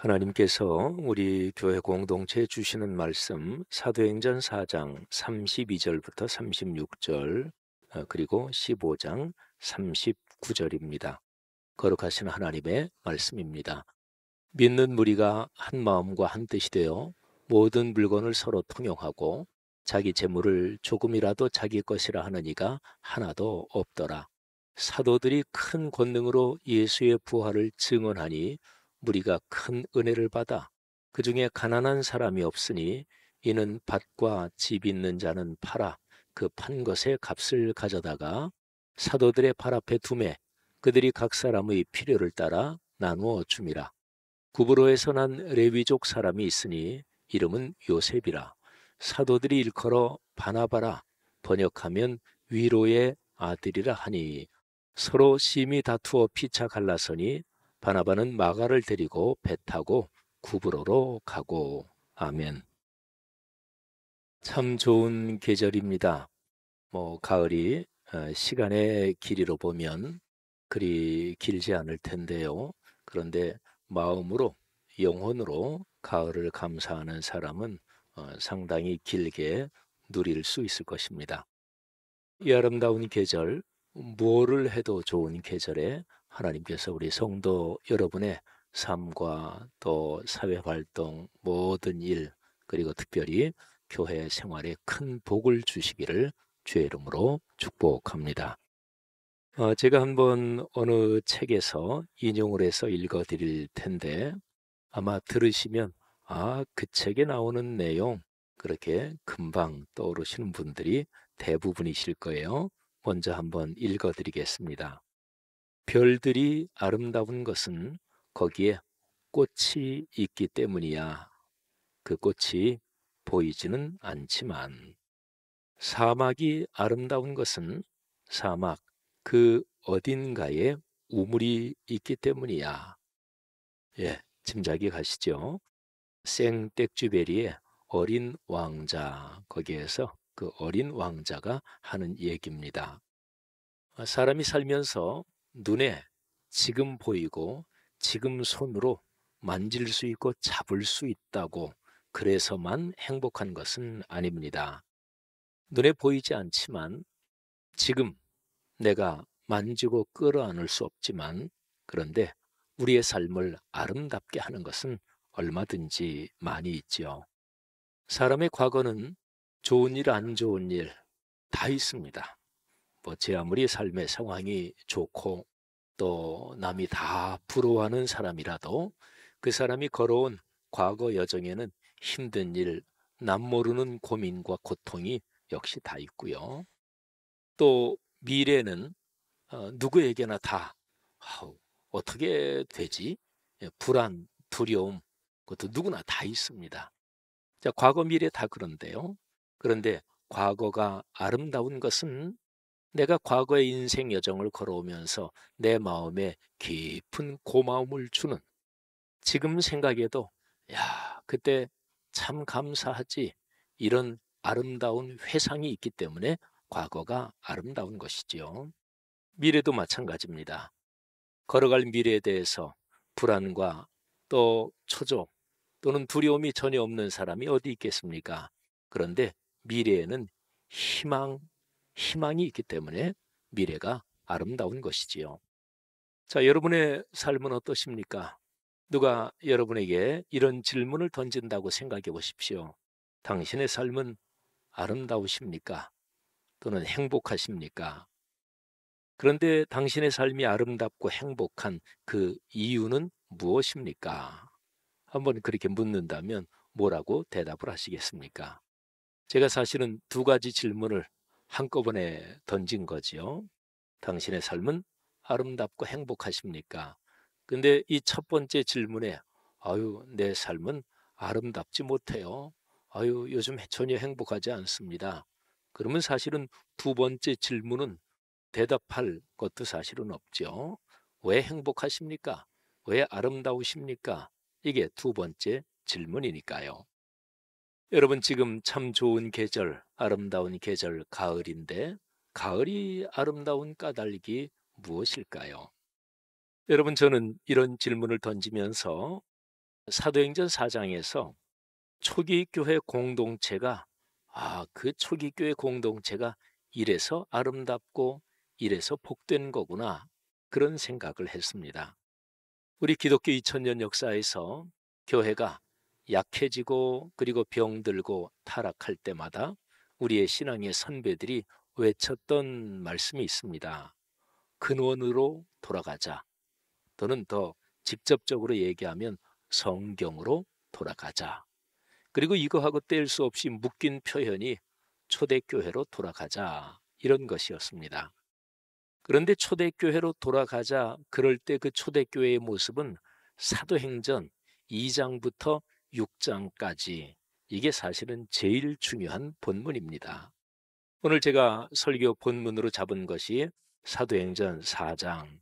하나님께서 우리 교회 공동체에 주시는 말씀 사도행전 4장 32절부터 36절 그리고 15장 39절입니다. 거룩하신 하나님의 말씀입니다. 믿는 무리가 한 마음과 한 뜻이 되어 모든 물건을 서로 통용하고 자기 재물을 조금이라도 자기 것이라 하는 이가 하나도 없더라. 사도들이 큰 권능으로 예수의 부활을 증언하니 무리가 큰 은혜를 받아 그 중에 가난한 사람이 없으니 이는 밭과 집 있는 자는 팔아 그 판 것의 값을 가져다가 사도들의 발 앞에 두매 그들이 각 사람의 필요를 따라 나누어 줌이라. 구브로에서 난 레위족 사람이 있으니 이름은 요셉이라. 사도들이 일컬어 바나바라 번역하면 위로의 아들이라 하니 서로 심히 다투어 피차 갈라서니 바나바는 마가를 데리고 배 타고 구브로로 가고. 아멘. 참 좋은 계절입니다. 가을이 시간의 길이로 보면 그리 길지 않을 텐데요. 그런데 마음으로 영혼으로 가을을 감사하는 사람은 상당히 길게 누릴 수 있을 것입니다. 이 아름다운 계절, 무엇을 해도 좋은 계절에 하나님께서 우리 성도 여러분의 삶과 또 사회활동 모든 일 그리고 특별히 교회 생활에 큰 복을 주시기를 주의 이름으로 축복합니다. 제가 한번 어느 책에서 인용을 해서 읽어드릴 텐데 아마 들으시면 그 책에 나오는 내용 그렇게 금방 떠오르시는 분들이 대부분이실 거예요. 먼저 한번 읽어드리겠습니다. 별들이 아름다운 것은 거기에 꽃이 있기 때문이야. 그 꽃이 보이지는 않지만 사막이 아름다운 것은 사막 그 어딘가에 우물이 있기 때문이야. 예, 짐작이 가시죠? 생텍쥐베리의 어린 왕자, 거기에서 그 어린 왕자가 하는 얘기입니다. 사람이 살면서 눈에 지금 보이고 지금 손으로 만질 수 있고 잡을 수 있다고 그래서만 행복한 것은 아닙니다. 눈에 보이지 않지만 지금 내가 만지고 끌어안을 수 없지만 그런데 우리의 삶을 아름답게 하는 것은 얼마든지 많이 있지요. 사람의 과거는 좋은 일, 안 좋은 일 다 있습니다. 제 아무리 삶의 상황이 좋고 또 남이 다 부러워하는 사람이라도 그 사람이 걸어온 과거 여정에는 힘든 일, 남 모르는 고민과 고통이 역시 다 있고요. 또 미래는 누구에게나 다 어떻게 되지? 불안, 두려움, 그것도 누구나 다 있습니다. 자, 과거, 미래 다 그런데요. 그런데 과거가 아름다운 것은 내가 과거의 인생 여정을 걸어오면서 내 마음에 깊은 고마움을 주는 지금 생각해도 그때 참 감사하지 이런 아름다운 회상이 있기 때문에 과거가 아름다운 것이지요. 미래도 마찬가지입니다. 걸어갈 미래에 대해서 불안과 또 초조 또는 두려움이 전혀 없는 사람이 어디 있겠습니까? 그런데 미래에는 희망이 있기 때문에 미래가 아름다운 것이지요. 자, 여러분의 삶은 어떠십니까? 누가 여러분에게 이런 질문을 던진다고 생각해 보십시오. 당신의 삶은 아름다우십니까? 또는 행복하십니까? 그런데 당신의 삶이 아름답고 행복한 그 이유는 무엇입니까? 한번 그렇게 묻는다면 뭐라고 대답을 하시겠습니까? 제가 사실은 두 가지 질문을 한꺼번에 던진 거지요. 당신의 삶은 아름답고 행복하십니까? 근데 이 첫 번째 질문에 내 삶은 아름답지 못해요. 요즘 전혀 행복하지 않습니다. 그러면 사실은 두 번째 질문은 대답할 것도 사실은 없죠. 왜 행복하십니까? 왜 아름다우십니까? 이게 두 번째 질문이니까요. 여러분 지금 참 좋은 계절, 아름다운 계절 가을인데 가을이 아름다운 까닭이 무엇일까요? 여러분 저는 이런 질문을 던지면서 사도행전 4장에서 초기 교회 공동체가 그 초기 교회 공동체가 이래서 아름답고 이래서 복된 거구나. 그런 생각을 했습니다. 우리 기독교 2000년 역사에서 교회가 약해지고 그리고 병들고 타락할 때마다 우리의 신앙의 선배들이 외쳤던 말씀이 있습니다. 근원으로 돌아가자. 또는 더 직접적으로 얘기하면 성경으로 돌아가자. 그리고 이거하고 뗄 수 없이 묶인 표현이 초대교회로 돌아가자. 이런 것이었습니다. 그런데 초대교회로 돌아가자. 그럴 때 그 초대교회의 모습은 사도행전 2장부터 6장까지 이게 사실은 제일 중요한 본문입니다. 오늘 제가 설교 본문으로 잡은 것이 사도행전 4장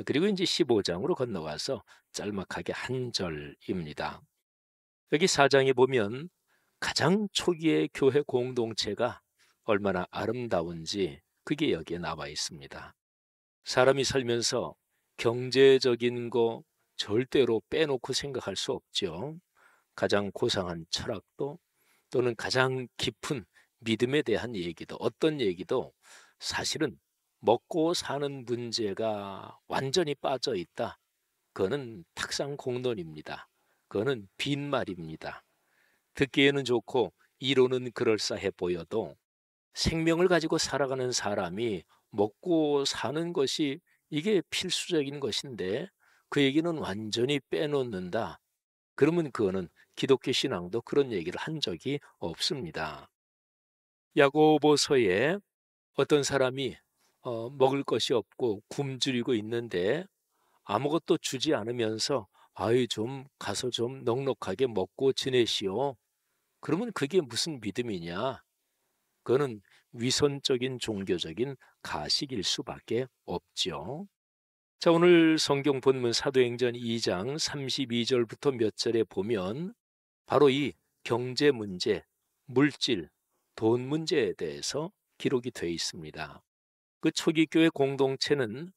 그리고 이제 15장으로 건너가서 짤막하게 한 절입니다. 여기 4장에 보면 가장 초기의 교회 공동체가 얼마나 아름다운지 그게 여기에 나와 있습니다. 사람이 살면서 경제적인 거 절대로 빼놓고 생각할 수 없죠. 가장 고상한 철학도 또는 가장 깊은 믿음에 대한 얘기도 어떤 얘기도 사실은 먹고 사는 문제가 완전히 빠져 있다. 그거는 탁상 공론입니다. 그거는 빈말입니다. 듣기에는 좋고 이론은 그럴싸해 보여도 생명을 가지고 살아가는 사람이 먹고 사는 것이 이게 필수적인 것인데 그 얘기는 완전히 빼놓는다. 그러면 그거는 기독교 신앙도 그런 얘기를 한 적이 없습니다. 야고보서에 어떤 사람이 먹을 것이 없고 굶주리고 있는데 아무것도 주지 않으면서 아이 좀 가서 좀 넉넉하게 먹고 지내시오. 그러면 그게 무슨 믿음이냐? 그거는 위선적인 종교적인 가식일 수밖에 없죠. 자, 오늘 성경 본문 사도행전 2장 32절부터 몇 절에 보면 바로 이 경제 문제, 물질, 돈 문제에 대해서 기록이 되어 있습니다. 그 초기 교회 공동체는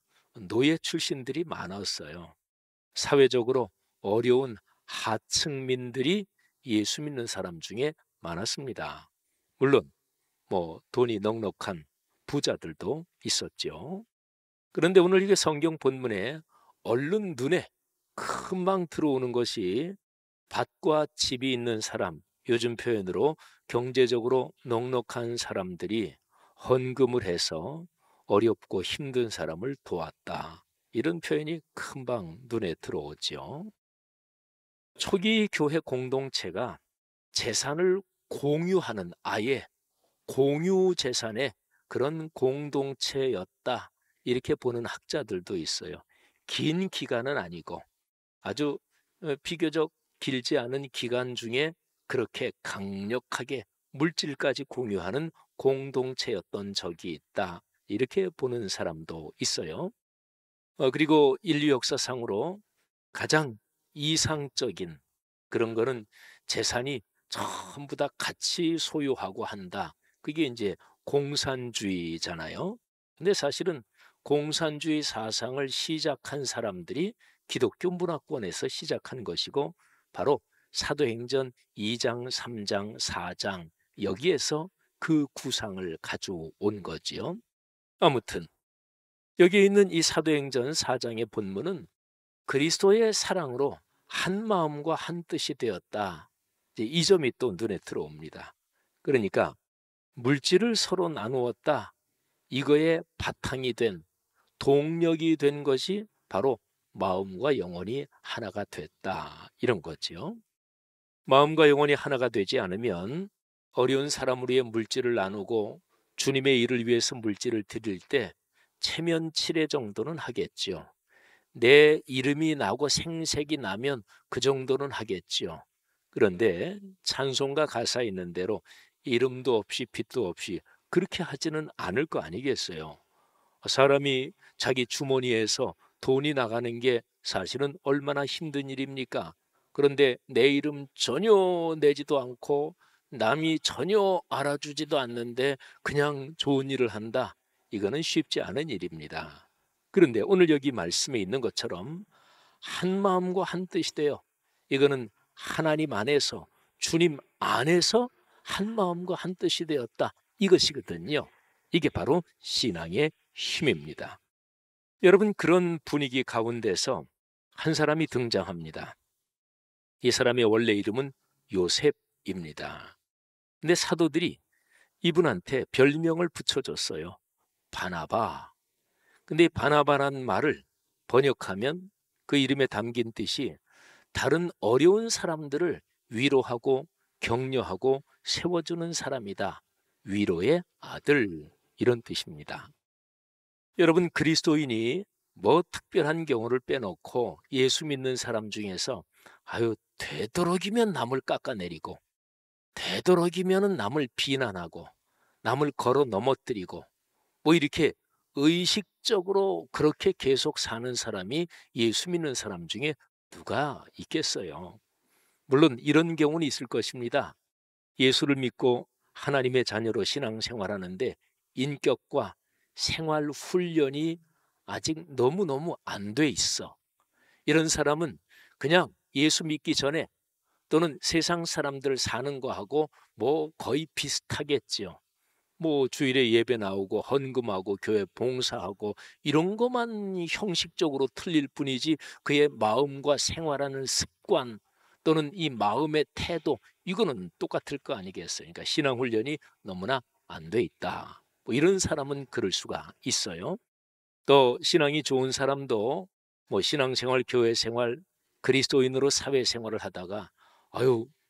노예 출신들이 많았어요. 사회적으로 어려운 하층민들이 예수 믿는 사람 중에 많았습니다. 물론 돈이 넉넉한 부자들도 있었죠. 그런데 오늘 이게 성경 본문에 얼른 눈에 금방 들어오는 것이 밭과 집이 있는 사람, 요즘 표현으로 경제적으로 넉넉한 사람들이 헌금을 해서 어렵고 힘든 사람을 도왔다. 이런 표현이 금방 눈에 들어오죠. 초기 교회 공동체가 재산을 공유하는 아예 공유 재산의 그런 공동체였다. 이렇게 보는 학자들도 있어요. 긴 기간은 아니고 아주 비교적 길지 않은 기간 중에 그렇게 강력하게 물질까지 공유하는 공동체였던 적이 있다. 이렇게 보는 사람도 있어요. 그리고 인류 역사상으로 가장 이상적인 그런 거는 재산이 전부 다 같이 소유하고 한다. 그게 이제 공산주의잖아요. 근데 사실은 공산주의 사상을 시작한 사람들이 기독교 문화권에서 시작한 것이고 바로 사도행전 2장, 3장, 4장 여기에서 그 구상을 가져온 거지요. 아무튼 여기 있는 이 사도행전 4장의 본문은 그리스도의 사랑으로 한 마음과 한 뜻이 되었다. 이제 이 점이 또 눈에 들어옵니다. 그러니까 물질을 서로 나누었다. 이거의 바탕이 된 동력이 된 것이 바로 마음과 영혼이 하나가 됐다. 이런 거지요. 마음과 영혼이 하나가 되지 않으면 어려운 사람을 위해 물질을 나누고 주님의 일을 위해서 물질을 드릴 때 체면치레 정도는 하겠지요. 내 이름이 나고 생색이 나면 그 정도는 하겠지요. 그런데 찬송가 가사에 있는 대로 이름도 없이 빛도 없이 그렇게 하지는 않을 거 아니겠어요. 사람이 자기 주머니에서 돈이 나가는 게 사실은 얼마나 힘든 일입니까? 그런데 내 이름 전혀 내지도 않고 남이 전혀 알아주지도 않는데 그냥 좋은 일을 한다. 이거는 쉽지 않은 일입니다. 그런데 오늘 여기 말씀에 있는 것처럼 한 마음과 한 뜻이 되어 이거는 하나님 안에서, 주님 안에서 한 마음과 한 뜻이 되었다, 이것이거든요. 이게 바로 신앙의 힘입니다. 여러분, 그런 분위기 가운데서 한 사람이 등장합니다. 이 사람의 원래 이름은 요셉입니다. 근데 사도들이 이분한테 별명을 붙여줬어요. 바나바. 근데 이 바나바라는 말을 번역하면 그 이름에 담긴 뜻이 다른 어려운 사람들을 위로하고 격려하고 세워주는 사람이다. 위로의 아들, 이런 뜻입니다. 여러분, 그리스도인이 뭐 특별한 경우를 빼놓고 예수 믿는 사람 중에서 되도록이면 남을 깎아내리고, 되도록이면 남을 비난하고, 남을 걸어 넘어뜨리고, 뭐 이렇게 의식적으로 그렇게 계속 사는 사람이 예수 믿는 사람 중에 누가 있겠어요? 물론 이런 경우는 있을 것입니다. 예수를 믿고 하나님의 자녀로 신앙생활하는데 인격과 생활 훈련이 아직 너무너무 안 돼 있어. 이런 사람은 그냥 예수 믿기 전에 또는 세상 사람들 사는 거하고 뭐 거의 비슷하겠죠. 뭐 주일에 예배 나오고 헌금하고 교회 봉사하고 이런 것만 형식적으로 틀릴 뿐이지, 그의 마음과 생활하는 습관 또는 이 마음의 태도, 이거는 똑같을 거 아니겠어요. 그러니까 신앙 훈련이 너무나 안 돼 있다, 뭐 이런 사람은 그럴 수가 있어요. 또 신앙이 좋은 사람도 뭐 신앙생활, 교회생활, 그리스도인으로 사회생활을 하다가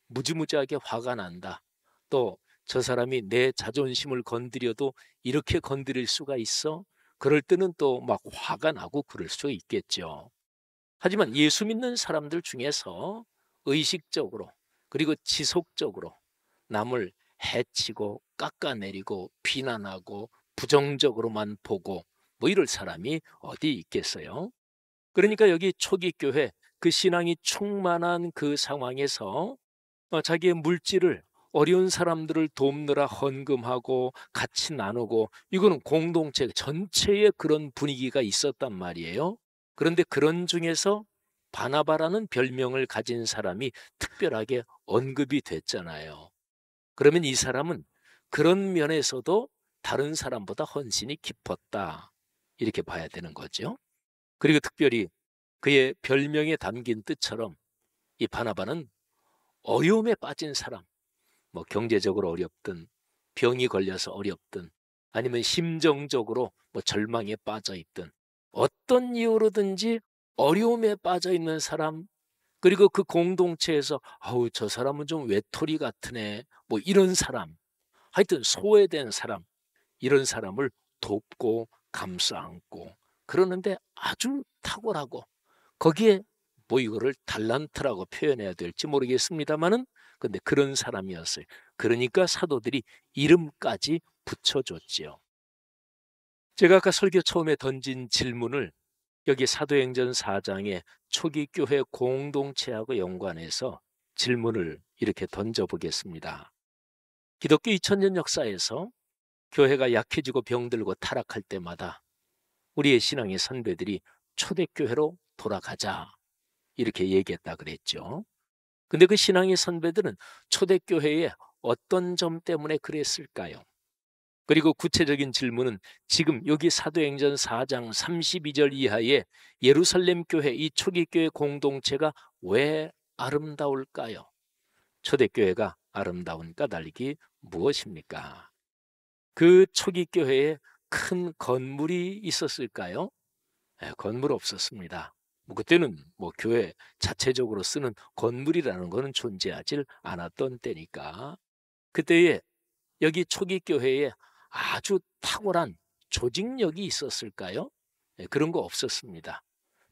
무지무지하게 화가 난다, 또 저 사람이 내 자존심을 건드려도 이렇게 건드릴 수가 있어? 그럴 때는 또 막 화가 나고 그럴 수 있겠죠. 하지만 예수 믿는 사람들 중에서 의식적으로 그리고 지속적으로 남을 해치고 깎아내리고 비난하고 부정적으로만 보고 뭐 이럴 사람이 어디 있겠어요? 그러니까 여기 초기 교회, 그 신앙이 충만한 그 상황에서 자기의 물질을 어려운 사람들을 돕느라 헌금하고 같이 나누고, 이거는 공동체 전체에 그런 분위기가 있었단 말이에요. 그런데 그런 중에서 바나바라는 별명을 가진 사람이 특별하게 언급이 됐잖아요. 그러면 이 사람은 그런 면에서도 다른 사람보다 헌신이 깊었다, 이렇게 봐야 되는 거죠. 그리고 특별히 그의 별명에 담긴 뜻처럼 이 바나바는 어려움에 빠진 사람, 뭐 경제적으로 어렵든 병이 걸려서 어렵든 아니면 심정적으로 뭐 절망에 빠져 있든 어떤 이유로든지 어려움에 빠져 있는 사람, 그리고 그 공동체에서 저 사람은 좀 외톨이 같으네, 뭐 이런 사람, 하여튼 소외된 사람, 이런 사람을 돕고 감싸 안고 그러는데 아주 탁월하고, 거기에 뭐 이거를 달란트라고 표현해야 될지 모르겠습니다만은 근데 그런 사람이었어요. 그러니까 사도들이 이름까지 붙여줬지요. 제가 아까 설교 처음에 던진 질문을 여기 사도행전 4장의 초기 교회 공동체하고 연관해서 질문을 이렇게 던져보겠습니다. 기독교 2000년 역사에서 교회가 약해지고 병들고 타락할 때마다 우리의 신앙의 선배들이 초대교회로 돌아가자, 이렇게 얘기했다 그랬죠. 근데 그 신앙의 선배들은 초대교회의 어떤 점 때문에 그랬을까요? 그리고 구체적인 질문은 지금 여기 사도행전 4장 32절 이하의 예루살렘 교회, 이 초기교회 공동체가 왜 아름다울까요? 초대교회가 아름다운 까닭이 무엇입니까? 그 초기교회에 큰 건물이 있었을까요? 건물 없었습니다. 뭐 그때는 뭐 교회 자체적으로 쓰는 건물이라는 것은 존재하지 않았던 때니까. 그때에 여기 초기 교회에 아주 탁월한 조직력이 있었을까요? 그런 거 없었습니다.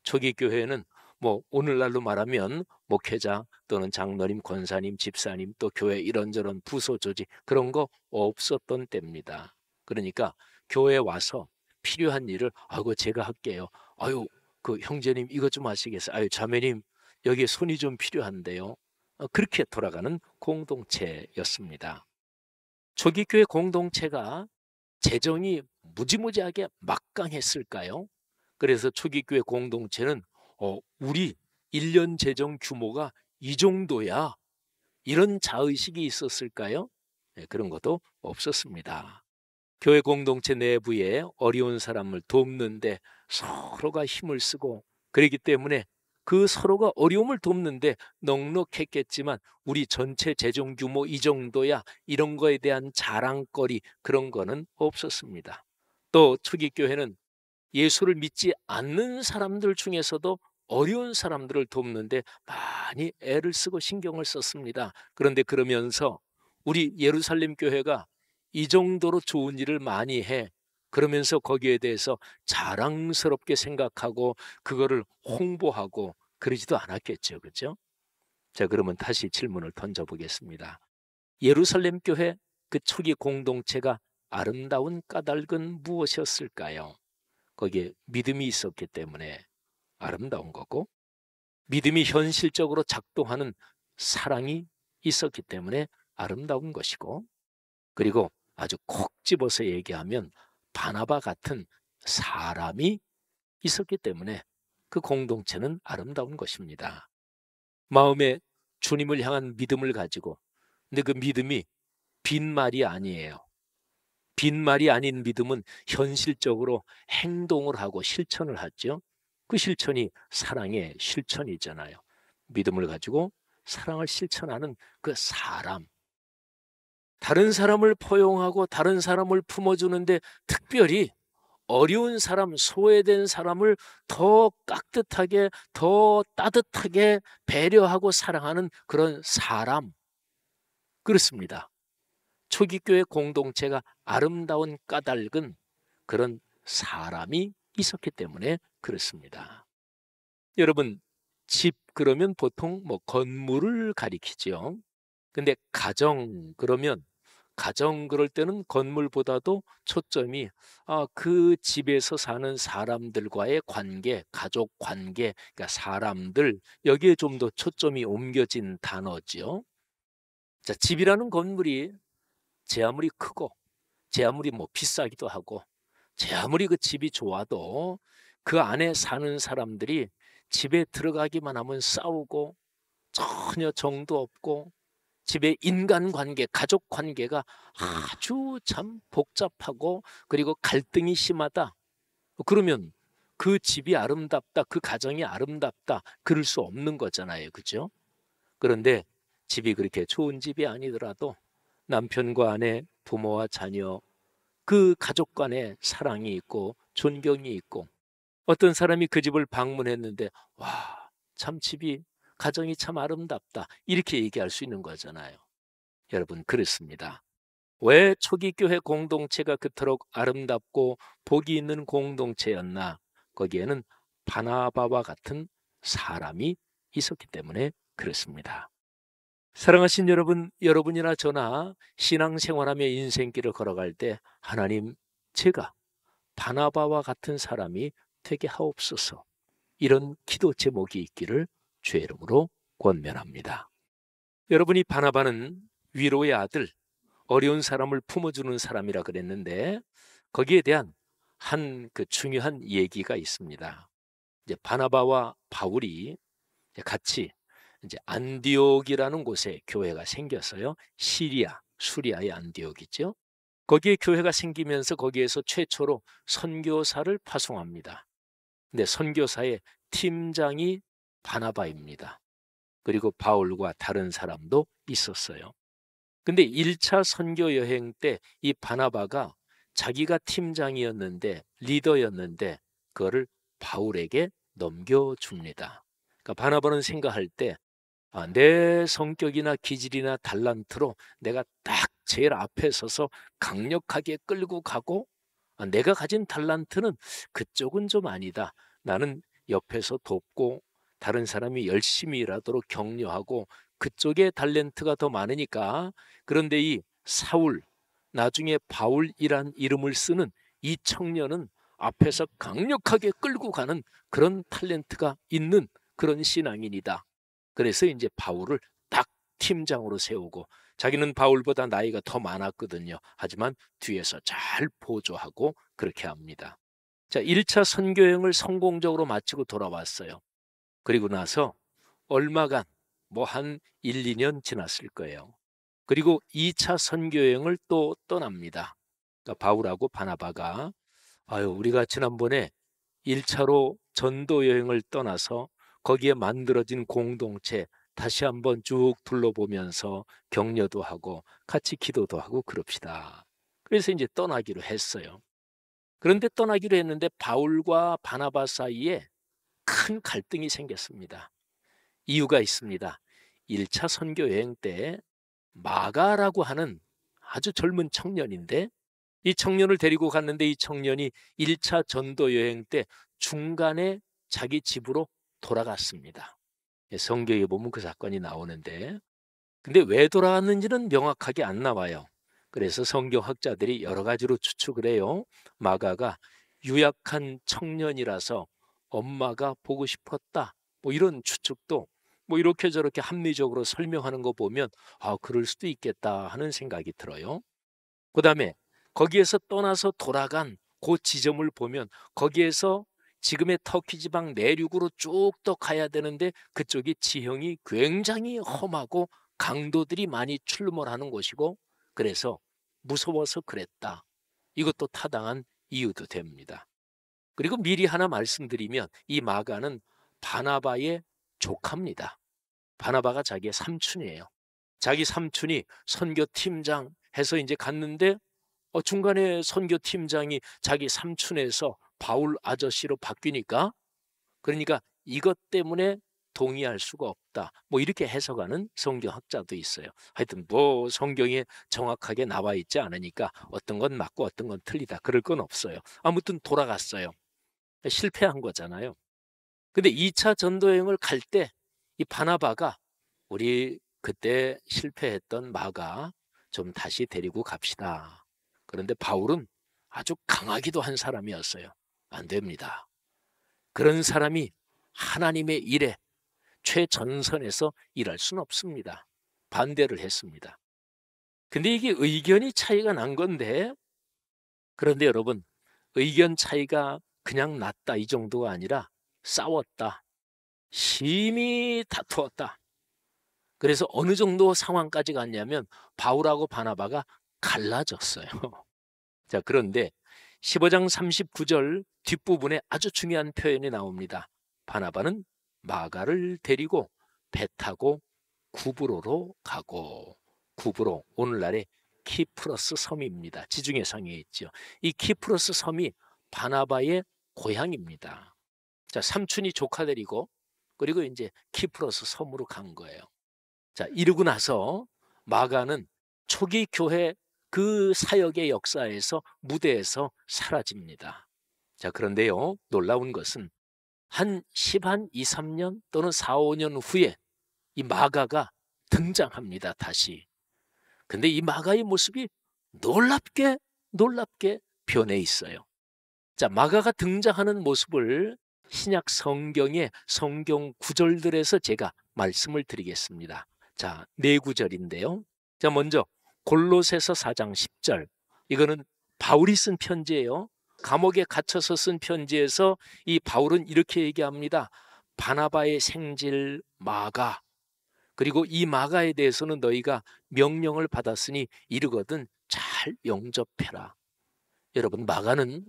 초기 교회는 뭐 오늘날로 말하면 목회자 또는 장로님, 권사님, 집사님, 또 교회 이런저런 부서 조직, 그런 거 없었던 때입니다. 그러니까 교회에 와서 필요한 일을 제가 할게요. 그 형제님 이것 좀 하시겠어요? 자매님 여기에 손이 좀 필요한데요. 그렇게 돌아가는 공동체였습니다. 초기 교회 공동체가 재정이 무지무지하게 막강했을까요? 그래서 초기 교회 공동체는 우리 1년 재정 규모가 이 정도야. 이런 자의식이 있었을까요? 네, 그런 것도 없었습니다. 교회 공동체 내부에 어려운 사람을 돕는데 서로가 힘을 쓰고, 그렇기 때문에 그 서로가 어려움을 돕는데 넉넉했겠지만 우리 전체 재정 규모 이 정도야, 이런 거에 대한 자랑거리, 그런 거는 없었습니다. 또 초기 교회는 예수를 믿지 않는 사람들 중에서도 어려운 사람들을 돕는데 많이 애를 쓰고 신경을 썼습니다. 그런데 그러면서 우리 예루살렘 교회가 이 정도로 좋은 일을 많이 해. 그러면서 거기에 대해서 자랑스럽게 생각하고 그거를 홍보하고 그러지도 않았겠죠. 그렇죠? 자, 그러면 다시 질문을 던져보겠습니다. 예루살렘 교회 그 초기 공동체가 아름다운 까닭은 무엇이었을까요? 거기에 믿음이 있었기 때문에 아름다운 거고, 믿음이 현실적으로 작동하는 사랑이 있었기 때문에 아름다운 것이고, 그리고 아주 콕 집어서 얘기하면 바나바 같은 사람이 있었기 때문에 그 공동체는 아름다운 것입니다. 마음에 주님을 향한 믿음을 가지고, 근데 그 믿음이 빈말이 아니에요. 빈말이 아닌 믿음은 현실적으로 행동을 하고 실천을 하죠. 그 실천이 사랑의 실천이잖아요. 믿음을 가지고 사랑을 실천하는 그 사람. 다른 사람을 포용하고 다른 사람을 품어주는데 특별히 어려운 사람, 소외된 사람을 더 깍듯하게, 더 따뜻하게 배려하고 사랑하는 그런 사람. 그렇습니다. 초기 교회 공동체가 아름다운 까닭은 그런 사람이 있었기 때문에 그렇습니다. 여러분, 집 그러면 보통 뭐 건물을 가리키죠. 근데 가정 그러면, 가정 그럴 때는 건물보다도 초점이 그 집에서 사는 사람들과의 관계, 가족 관계, 그러니까 사람들, 여기에 좀 더 초점이 옮겨진 단어죠. 자, 집이라는 건물이 제 아무리 크고 제 아무리 뭐 비싸기도 하고 제 아무리 그 집이 좋아도 그 안에 사는 사람들이 집에 들어가기만 하면 싸우고 전혀 정도 없고 집의 인간관계, 가족관계가 아주 참 복잡하고 그리고 갈등이 심하다. 그러면 그 집이 아름답다, 그 가정이 아름답다, 그럴 수 없는 거잖아요. 그죠? 그런데 집이 그렇게 좋은 집이 아니더라도 남편과 아내, 부모와 자녀, 그 가족 간의 사랑이 있고 존경이 있고, 어떤 사람이 그 집을 방문했는데 와, 참 집이, 가정이 참 아름답다, 이렇게 얘기할 수 있는 거잖아요. 여러분, 그렇습니다. 왜 초기 교회 공동체가 그토록 아름답고 복이 있는 공동체였나? 거기에는 바나바와 같은 사람이 있었기 때문에 그렇습니다. 사랑하신 여러분, 여러분이나 저나 신앙생활하며 인생길을 걸어갈 때 하나님, 제가 바나바와 같은 사람이 되게 하옵소서, 이런 기도 제목이 있기를 주의 이름으로 권면합니다. 여러분이 바나바는 위로의 아들, 어려운 사람을 품어주는 사람이라 그랬는데 거기에 대한 한 그 중요한 얘기가 있습니다. 이제 바나바와 바울이 같이 이제 안디옥이라는 곳에 교회가 생겼어요. 시리아, 수리아의 안디옥이죠. 거기에 교회가 생기면서 거기에서 최초로 선교사를 파송합니다. 근데 선교사의 팀장이 바나바입니다. 그리고 바울과 다른 사람도 있었어요. 근데 1차 선교 여행 때 이 바나바가 자기가 팀장이었는데, 리더였는데 그거를 바울에게 넘겨줍니다. 그러니까 바나바는 생각할 때 내 성격이나 기질이나 달란트로 내가 딱 제일 앞에 서서 강력하게 끌고 가고, 내가 가진 달란트는 그쪽은 좀 아니다, 나는 옆에서 돕고 다른 사람이 열심히 일하도록 격려하고 그쪽에 탤런트가 더 많으니까. 그런데 이 사울, 나중에 바울이란 이름을 쓰는 이 청년은 앞에서 강력하게 끌고 가는 그런 탤런트가 있는 그런 신앙인이다. 그래서 이제 바울을 딱 팀장으로 세우고, 자기는 바울보다 나이가 더 많았거든요. 하지만 뒤에서 잘 보조하고 그렇게 합니다. 자, 1차 선교여행을 성공적으로 마치고 돌아왔어요. 그리고 나서 얼마간 뭐 한 1, 2년 지났을 거예요. 그리고 2차 선교 여행을 또 떠납니다. 그러니까 바울하고 바나바가 우리가 지난번에 1차로 전도 여행을 떠나서 거기에 만들어진 공동체 다시 한번 쭉 둘러보면서 격려도 하고 같이 기도도 하고 그럽시다. 그래서 이제 떠나기로 했어요. 그런데 떠나기로 했는데 바울과 바나바 사이에 큰 갈등이 생겼습니다. 이유가 있습니다. 1차 선교 여행 때 마가라고 하는 아주 젊은 청년인데, 이 청년을 데리고 갔는데 이 청년이 1차 전도 여행 때 중간에 자기 집으로 돌아갔습니다. 성경에 보면 그 사건이 나오는데, 근데 왜 돌아갔는지는 명확하게 안 나와요. 그래서 성경학자들이 여러 가지로 추측을 해요. 마가가 유약한 청년이라서 엄마가 보고 싶었다, 뭐 이런 추측도 뭐 이렇게 저렇게 합리적으로 설명하는 거 보면 그럴 수도 있겠다 하는 생각이 들어요. 그 다음에 거기에서 떠나서 돌아간 그 지점을 보면 거기에서 지금의 터키 지방 내륙으로 쭉 더 가야 되는데 그쪽이 지형이 굉장히 험하고 강도들이 많이 출몰하는 곳이고, 그래서 무서워서 그랬다. 이것도 타당한 이유도 됩니다. 그리고 미리 하나 말씀드리면 이 마가는 바나바의 조카입니다. 바나바가 자기의 삼촌이에요. 자기 삼촌이 선교팀장 해서 이제 갔는데 중간에 선교팀장이 자기 삼촌에서 바울 아저씨로 바뀌니까, 그러니까 이것 때문에 동의할 수가 없다, 뭐 이렇게 해석하는 성경학자도 있어요. 하여튼 뭐 성경에 정확하게 나와 있지 않으니까 어떤 건 맞고 어떤 건 틀리다 그럴 건 없어요. 아무튼 돌아갔어요. 실패한 거잖아요. 근데 2차 전도여행을 갈 때 이 바나바가 우리 그때 실패했던 마가 좀 다시 데리고 갑시다. 그런데 바울은 아주 강하기도 한 사람이었어요. 안 됩니다. 그런 사람이 하나님의 일에 최전선에서 일할 수는 없습니다. 반대를 했습니다. 근데 이게 의견이 차이가 난 건데, 그런데 여러분, 의견 차이가 그냥 났다 이 정도가 아니라 싸웠다, 심히 다투었다. 그래서 어느 정도 상황까지 갔냐면 바울하고 바나바가 갈라졌어요. 자, 그런데 15장 39절 뒷부분에 아주 중요한 표현이 나옵니다. 바나바는 마가를 데리고 배 타고 구브로로 가고, 구브로 오늘날의 키프로스 섬입니다. 지중해 상에 있죠. 이 키프로스 섬이 바나바의 고향입니다. 자, 삼촌이 조카 데리고 그리고 이제 키프로스 섬으로 간 거예요. 자, 이러고 나서 마가는 초기 교회 그 사역의 역사에서 무대에서 사라집니다. 자, 그런데요, 놀라운 것은 한 2, 3년 또는 4, 5년 후에 이 마가가 등장합니다, 다시. 근데 이 마가의 모습이 놀랍게 변해 있어요. 자, 마가가 등장하는 모습을 신약 성경의 성경 구절들에서 제가 말씀을 드리겠습니다. 자, 네 구절인데요. 자, 먼저 골로새서 4장 10절. 이거는 바울이 쓴 편지예요. 감옥에 갇혀서 쓴 편지에서 이 바울은 이렇게 얘기합니다. 바나바의 생질 마가, 그리고 이 마가에 대해서는 너희가 명령을 받았으니 이르거든 잘 영접해라. 여러분, 마가는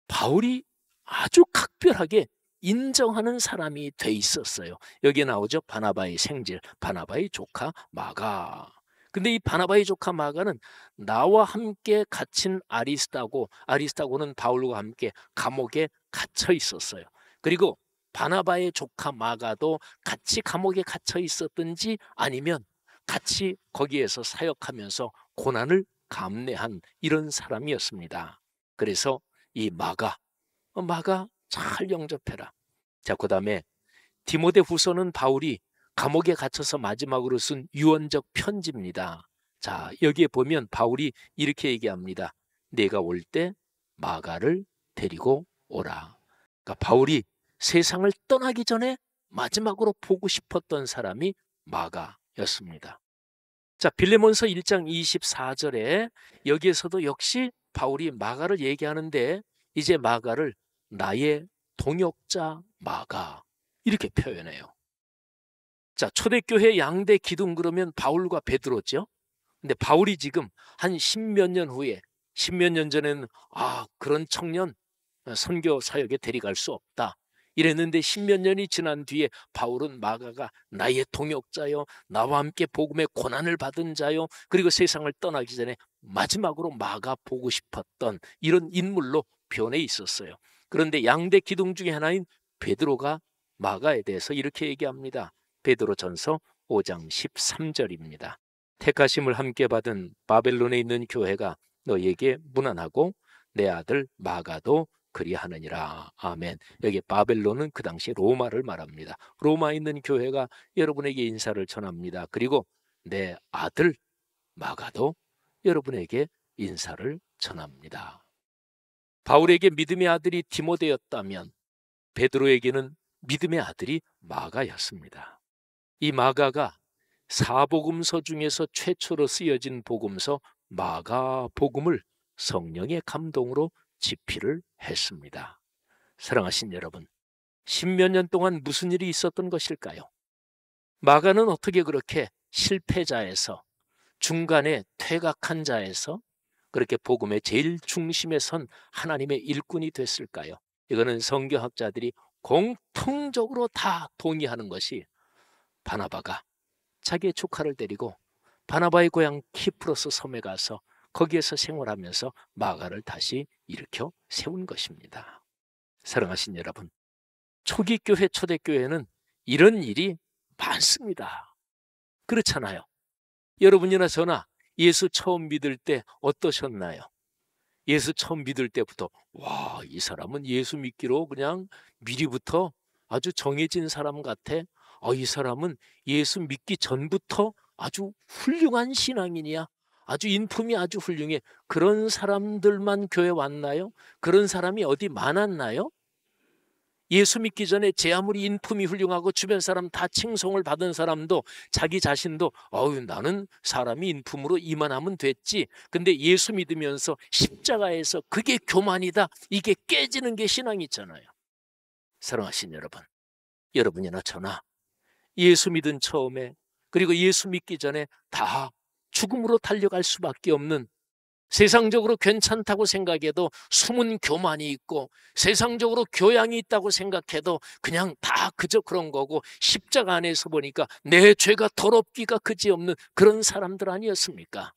바울이 아주 각별하게 인정하는 사람이 돼 있었어요. 여기에 나오죠. 바나바의 생질, 바나바의 조카 마가. 근데 이 바나바의 조카 마가는 나와 함께 갇힌 아리스타고는 바울과 함께 감옥에 갇혀 있었어요. 그리고 바나바의 조카 마가도 같이 감옥에 갇혀 있었든지 아니면 같이 거기에서 사역하면서 고난을 감내한 이런 사람이었습니다. 그래서 이 마가 잘 영접해라. 자, 그 다음에 디모데 후서는 바울이 감옥에 갇혀서 마지막으로 쓴 유언적 편지입니다. 자, 여기에 보면 바울이 이렇게 얘기합니다. 내가 올 때 마가를 데리고 오라. 그러니까 바울이 세상을 떠나기 전에 마지막으로 보고 싶었던 사람이 마가였습니다. 자, 빌레몬서 1장 24절에 여기에서도 역시 바울이 마가를 얘기하는데 이제 마가를 나의 동역자 마가 이렇게 표현해요. 자, 초대교회 양대 기둥 그러면 바울과 베드로죠. 근데 바울이 지금 한 십몇 년 후에, 십몇 년 전에는 그런 청년 선교 사역에 데려갈 수 없다 이랬는데, 십몇 년이 지난 뒤에 바울은 마가가 나의 동역자요, 나와 함께 복음의 고난을 받은 자요, 그리고 세상을 떠나기 전에 마지막으로 마가 보고 싶었던 이런 인물로 변해 있었어요. 그런데 양대 기둥 중에 하나인 베드로가 마가에 대해서 이렇게 얘기합니다. 베드로전서 5장 13절입니다. 택하심을 함께 받은 바벨론에 있는 교회가 너희에게 문안하고 내 아들 마가도 그리하느니라. 아멘. 여기 바벨론은 그 당시 로마를 말합니다. 로마에 있는 교회가 여러분에게 인사를 전합니다. 그리고 내 아들 마가도 여러분에게 인사를 전합니다. 바울에게 믿음의 아들이 디모데였다면 베드로에게는 믿음의 아들이 마가였습니다. 이 마가가 사복음서 중에서 최초로 쓰여진 복음서 마가복음을 성령의 감동으로 집필을 했습니다. 사랑하신 여러분, 십몇 년 동안 무슨 일이 있었던 것일까요? 마가는 어떻게 그렇게 실패자에서, 중간에 퇴각한 자에서 그렇게 복음의 제일 중심에 선 하나님의 일꾼이 됐을까요? 이거는 성경학자들이 공통적으로 다 동의하는 것이, 바나바가 자기의 조카를 데리고 바나바의 고향 키프로스 섬에 가서 거기에서 생활하면서 마가를 다시 일으켜 세운 것입니다. 사랑하신 여러분, 초기 교회, 초대교회는 이런 일이 많습니다. 그렇잖아요. 여러분이나 저나 예수 처음 믿을 때 어떠셨나요? 예수 처음 믿을 때부터 이 사람은 예수 믿기로 그냥 미리부터 아주 정해진 사람 같아. 이 사람은 예수 믿기 전부터 아주 훌륭한 신앙인이야. 아주 인품이 아주 훌륭해. 그런 사람들만 교회 왔나요? 그런 사람이 어디 많았나요? 예수 믿기 전에 제 아무리 인품이 훌륭하고 주변 사람 다 칭송을 받은 사람도 자기 자신도 나는 사람이 인품으로 이만하면 됐지. 근데 예수 믿으면서 십자가에서 그게 교만이다, 이게 깨지는 게 신앙이잖아요. 사랑하신 여러분, 여러분이나 저나 예수 믿은 처음에, 그리고 예수 믿기 전에 다 죽음으로 달려갈 수밖에 없는, 세상적으로 괜찮다고 생각해도 숨은 교만이 있고, 세상적으로 교양이 있다고 생각해도 그냥 다 그저 그런 거고, 십자가 안에서 보니까 내 죄가 더럽기가 그지없는 그런 사람들 아니었습니까?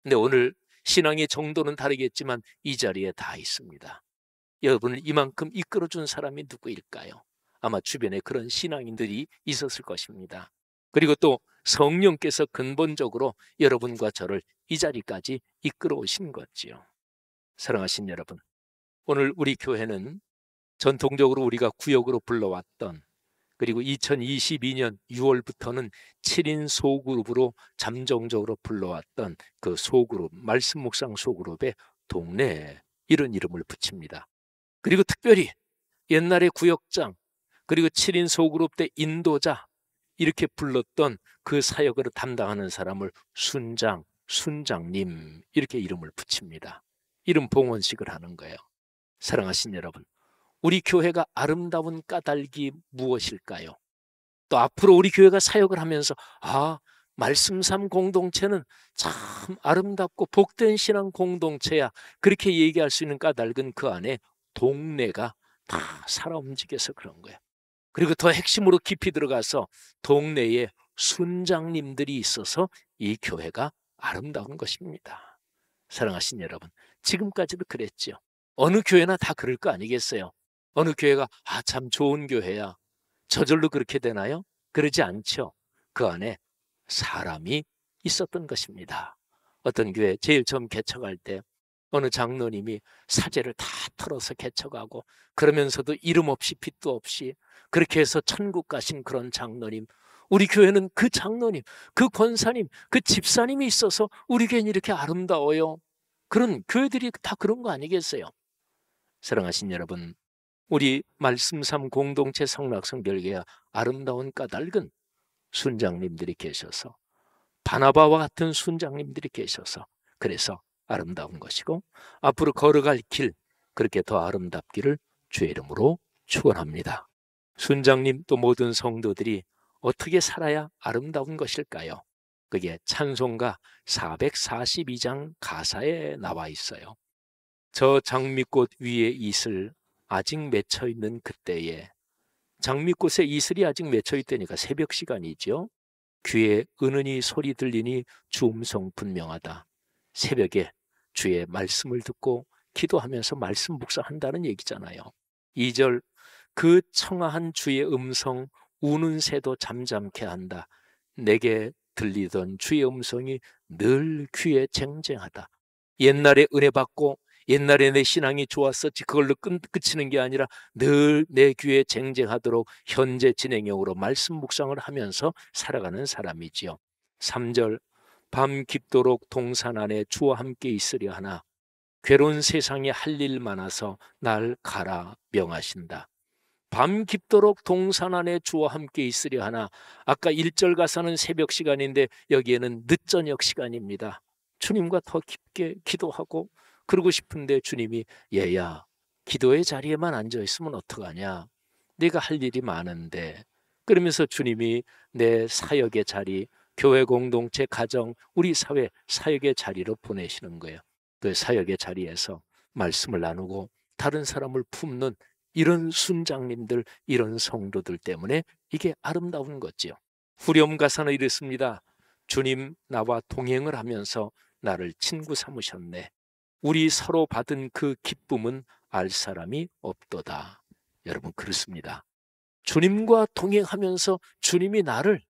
근데 오늘 신앙의 정도는 다르겠지만 이 자리에 다 있습니다. 여러분을 이만큼 이끌어준 사람이 누구일까요? 아마 주변에 그런 신앙인들이 있었을 것입니다. 그리고 또 성령께서 근본적으로 여러분과 저를 이 자리까지 이끌어 오신 거지요. 사랑하신 여러분, 오늘 우리 교회는 전통적으로 우리가 구역으로 불러왔던, 그리고 2022년 6월부터는 7인 소그룹으로 잠정적으로 불러왔던 그 소그룹, 말씀 묵상 소그룹에 동네, 이런 이름을 붙입니다. 그리고 특별히 옛날에 구역장, 그리고 7인 소그룹 때 인도자, 이렇게 불렀던 그 사역을 담당하는 사람을 순장, 순장님, 이렇게 이름을 붙입니다. 이름 봉헌식을 하는 거예요. 사랑하신 여러분, 우리 교회가 아름다운 까닭이 무엇일까요? 또 앞으로 우리 교회가 사역을 하면서 말씀삼 공동체는 참 아름답고 복된 신앙 공동체야, 그렇게 얘기할 수 있는 까닭은 그 안에 동네가 다 살아 움직여서 그런 거예요. 그리고 더 핵심으로 깊이 들어가서 동네에 순장님들이 있어서 이 교회가 아름다운 것입니다. 사랑하신 여러분, 지금까지도 그랬죠. 어느 교회나 다 그럴 거 아니겠어요? 어느 교회가 참 좋은 교회야, 저절로 그렇게 되나요? 그러지 않죠. 그 안에 사람이 있었던 것입니다. 어떤 교회 제일 처음 개척할 때 어느 장로님이 사제를 다 털어서 개척하고, 그러면서도 이름 없이 빚도 없이 그렇게 해서 천국 가신 그런 장로님, 우리 교회는 그 장로님, 그 권사님, 그 집사님이 있어서 우리 교회는 이렇게 아름다워요. 그런 교회들이 다 그런 거 아니겠어요? 사랑하신 여러분, 우리 말씀삼 공동체 성락성결교회 아름다운 까닭은 순장님들이 계셔서, 바나바와 같은 순장님들이 계셔서 그래서 아름다운 것이고, 앞으로 걸어갈 길 그렇게 더 아름답기를 주의 이름으로 축원합니다. 순장님 또 모든 성도들이 어떻게 살아야 아름다운 것일까요? 그게 찬송가 442장 가사에 나와 있어요. 저 장미꽃 위에 이슬 아직 맺혀 있는 그때에, 장미꽃에 이슬이 아직 맺혀 있다니까 새벽 시간이죠. 귀에 은은히 소리 들리니 주 음성 분명하다. 새벽에 주의 말씀을 듣고 기도하면서 말씀 묵상한다는 얘기잖아요. 2절, 그 청아한 주의 음성 우는 새도 잠잠케 한다. 내게 들리던 주의 음성이 늘 귀에 쟁쟁하다. 옛날에 은혜 받고 옛날에 내 신앙이 좋았었지 그걸로 끝이는 게 아니라 늘 내 귀에 쟁쟁하도록 현재 진행형으로 말씀 묵상을 하면서 살아가는 사람이지요. 3절, 밤 깊도록 동산 안에 주와 함께 있으려 하나 괴로운 세상에 할 일 많아서 날 가라 명하신다. 밤 깊도록 동산 안에 주와 함께 있으려 하나, 아까 1절 가사는 새벽 시간인데 여기에는 늦저녁 시간입니다. 주님과 더 깊게 기도하고 그러고 싶은데 주님이 얘야 기도의 자리에만 앉아있으면 어떡하냐, 네가 할 일이 많은데. 그러면서 주님이 내 사역의 자리, 교회 공동체, 가정, 우리 사회 사역의 자리로 보내시는 거예요. 그 사역의 자리에서 말씀을 나누고 다른 사람을 품는 이런 순장님들, 이런 성도들 때문에 이게 아름다운 거지요. 후렴 가사는 이렇습니다. 주님 나와 동행을 하면서 나를 친구 삼으셨네. 우리 서로 받은 그 기쁨은 알 사람이 없도다. 여러분 그렇습니다. 주님과 동행하면서 주님이 나를,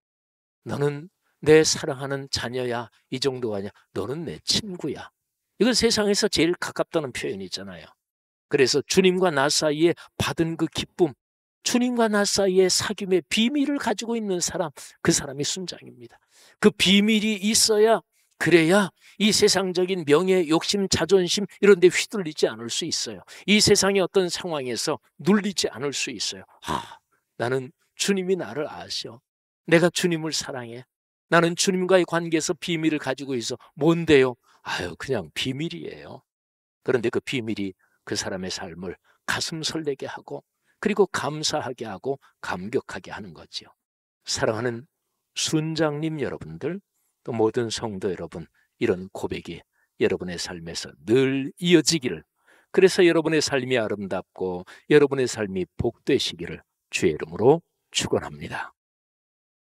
너는 내 사랑하는 자녀야, 이 정도가 아니야. 너는 내 친구야. 이건 세상에서 제일 가깝다는 표현이잖아요. 그래서 주님과 나 사이에 받은 그 기쁨, 주님과 나 사이에 사귐의 비밀을 가지고 있는 사람, 그 사람이 순장입니다. 그 비밀이 있어야, 그래야 이 세상적인 명예, 욕심, 자존심 이런 데 휘둘리지 않을 수 있어요. 이 세상의 어떤 상황에서 눌리지 않을 수 있어요. 나는 주님이 나를 아셔. 내가 주님을 사랑해. 나는 주님과의 관계에서 비밀을 가지고 있어. 뭔데요? 그냥 비밀이에요. 그런데 그 비밀이 그 사람의 삶을 가슴 설레게 하고 그리고 감사하게 하고 감격하게 하는 거지요. 사랑하는 순장님 여러분들, 또 모든 성도 여러분, 이런 고백이 여러분의 삶에서 늘 이어지기를, 그래서 여러분의 삶이 아름답고 여러분의 삶이 복되시기를 주의 이름으로 축원합니다.